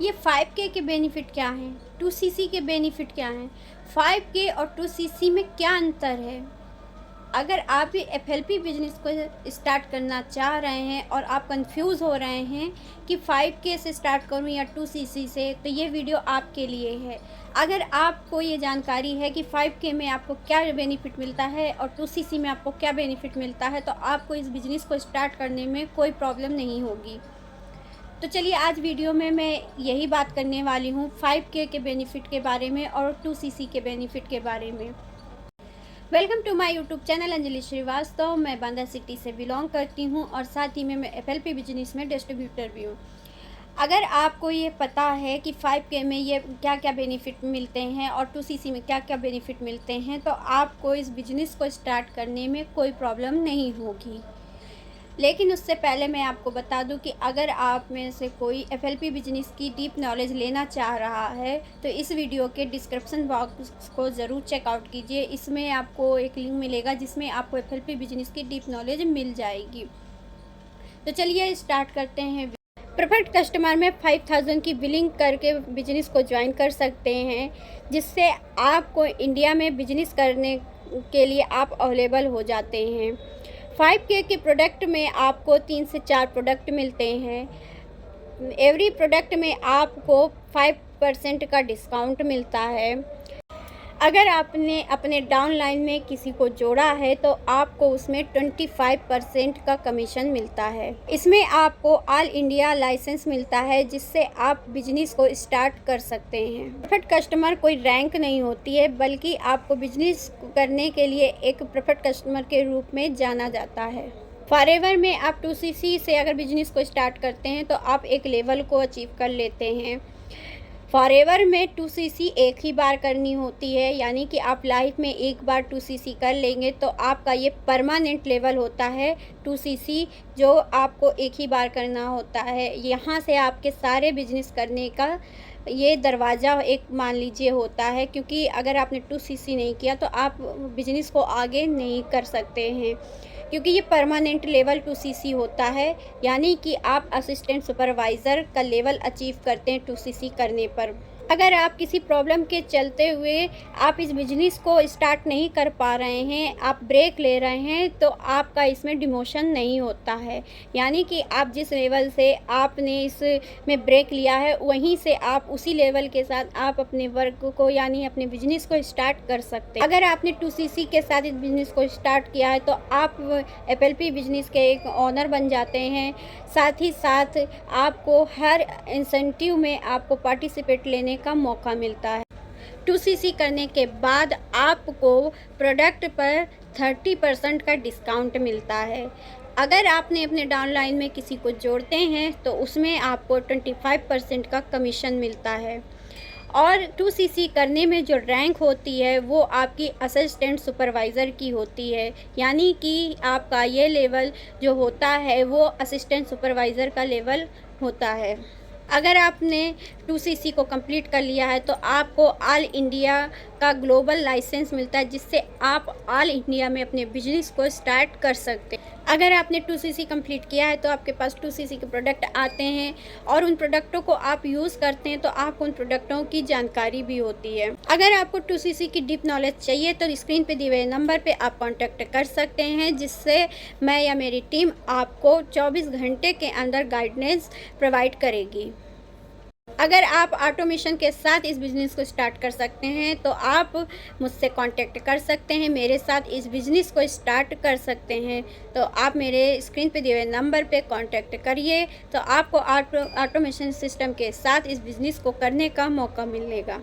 ये 5K के benefit क्या हैं, 2cc के बेनिफिट क्या हैं, 5K और 2cc में क्या अंतर है। अगर आप भी FLP बिजनेस को स्टार्ट करना चाह रहे हैं और आप कंफ्यूज हो रहे हैं कि 5K से स्टार्ट करूं या 2cc से, तो ये वीडियो आपके लिए है। अगर आपको ये जानकारी है कि 5K में आपको क्या बेनिफिट मिलता है और 2cc में आपको क्या बेनिफिट मिलता है, तो आपको इस बिज़नेस को स्टार्ट करने में कोई प्रॉब्लम नहीं होगी। तो चलिए आज वीडियो में मैं यही बात करने वाली हूँ 5K के बेनिफिट के बारे में और 2cc के बेनिफिट के बारे में। Welcome to my YouTube channel Anjali Srivastava. मैं बांदा सिटी से बिलोंग करती हूँ और साथ ही में मैं FLP बिजनेस में डिस्ट्रीब्यूटर भी हूँ। अगर आपको ये पता है कि 5K में ये क्या क्या बेनिफिट मिलते हैं और 2cc में क्या क्या बेनिफिट मिलते हैं, तो आपको इस बिज़नेस को स्टार्ट करने में कोई प्रॉब्लम नहीं होगी। लेकिन उससे पहले मैं आपको बता दूं कि अगर आप में से कोई FLP बिजनेस की डीप नॉलेज लेना चाह रहा है, तो इस वीडियो के डिस्क्रिप्शन बॉक्स को ज़रूर चेकआउट कीजिए। इसमें आपको एक लिंक मिलेगा जिसमें आपको FLP बिजनेस की डीप नॉलेज मिल जाएगी। तो चलिए स्टार्ट करते हैं। प्रेफर्ड कस्टमर में 5000 की बिलिंग करके बिजनेस को ज्वाइन कर सकते हैं, जिससे आपको इंडिया में बिजनेस करने के लिए आप अवेलेबल हो जाते हैं। 5K के प्रोडक्ट में आपको 3 से 4 प्रोडक्ट मिलते हैं। एवरी प्रोडक्ट में आपको 5% का डिस्काउंट मिलता है। अगर आपने अपने डाउनलाइन में किसी को जोड़ा है तो आपको उसमें 25% का कमीशन मिलता है। इसमें आपको ऑल इंडिया लाइसेंस मिलता है, जिससे आप बिजनेस को स्टार्ट कर सकते हैं। प्रेफर्ड कस्टमर कोई रैंक नहीं होती है, बल्कि आपको बिजनेस करने के लिए एक प्रेफर्ड कस्टमर के रूप में जाना जाता है। फॉरएवर में आप 2cc से अगर बिजनेस को स्टार्ट करते हैं तो आप एक लेवल को अचीव कर लेते हैं। फॉरएवर में 2cc एक ही बार करनी होती है, यानी कि आप लाइफ में एक बार 2cc कर लेंगे तो आपका ये परमानेंट लेवल होता है 2cc, जो आपको एक ही बार करना होता है। यहाँ से आपके सारे बिजनेस करने का ये दरवाज़ा एक मान लीजिए होता है, क्योंकि अगर आपने 2cc नहीं किया तो आप बिजनेस को आगे नहीं कर सकते हैं, क्योंकि ये परमानेंट लेवल 2cc होता है। यानी कि आप असिस्टेंट सुपरवाइज़र का लेवल अचीव करते हैं 2cc करने पर। अगर आप किसी प्रॉब्लम के चलते हुए आप इस बिज़नेस को स्टार्ट नहीं कर पा रहे हैं, आप ब्रेक ले रहे हैं, तो आपका इसमें डिमोशन नहीं होता है। यानी कि आप जिस लेवल से आपने इसमें ब्रेक लिया है, वहीं से आप उसी लेवल के साथ आप अपने वर्क को यानी अपने बिज़नेस को स्टार्ट कर सकते हैं। अगर आपने 2cc के साथ इस बिज़नेस को स्टार्ट किया है तो आप FLP बिज़नेस के एक ऑनर बन जाते हैं। साथ ही साथ आपको हर इंसेंटिव में आपको पार्टिसिपेट लेने का मौका मिलता है। 2cc करने के बाद आपको प्रोडक्ट पर 30% का डिस्काउंट मिलता है। अगर आपने अपने डाउनलाइन में किसी को जोड़ते हैं तो उसमें आपको 25% का कमीशन मिलता है। और 2cc करने में जो रैंक होती है वो आपकी असिस्टेंट सुपरवाइज़र की होती है, यानी कि आपका ये लेवल जो होता है वो असिस्टेंट सुपरवाइज़र का लेवल होता है। अगर आपने 2cc को कंप्लीट कर लिया है तो आपको ऑल इंडिया का ग्लोबल लाइसेंस मिलता है, जिससे आप ऑल इंडिया में अपने बिजनेस को स्टार्ट कर सकते हैं। अगर आपने 2cc कंप्लीट किया है तो आपके पास 2cc के प्रोडक्ट आते हैं और उन प्रोडक्टों को आप यूज़ करते हैं, तो आपको उन प्रोडक्टों की जानकारी भी होती है। अगर आपको 2cc की डीप नॉलेज चाहिए तो स्क्रीन पे दिए हुए नंबर पे आप कॉन्टैक्ट कर सकते हैं, जिससे मैं या मेरी टीम आपको 24 घंटे के अंदर गाइडेंस प्रोवाइड करेगी। अगर आप ऑटोमेशन के साथ इस बिज़नेस को स्टार्ट कर सकते हैं तो आप मुझसे कांटेक्ट कर सकते हैं, मेरे साथ इस बिज़नेस को स्टार्ट कर सकते हैं। तो आप मेरे स्क्रीन पे दिए हुए नंबर पे कांटेक्ट करिए, तो आपको ऑटोमेशन सिस्टम के साथ इस बिज़नेस को करने का मौका मिलेगा।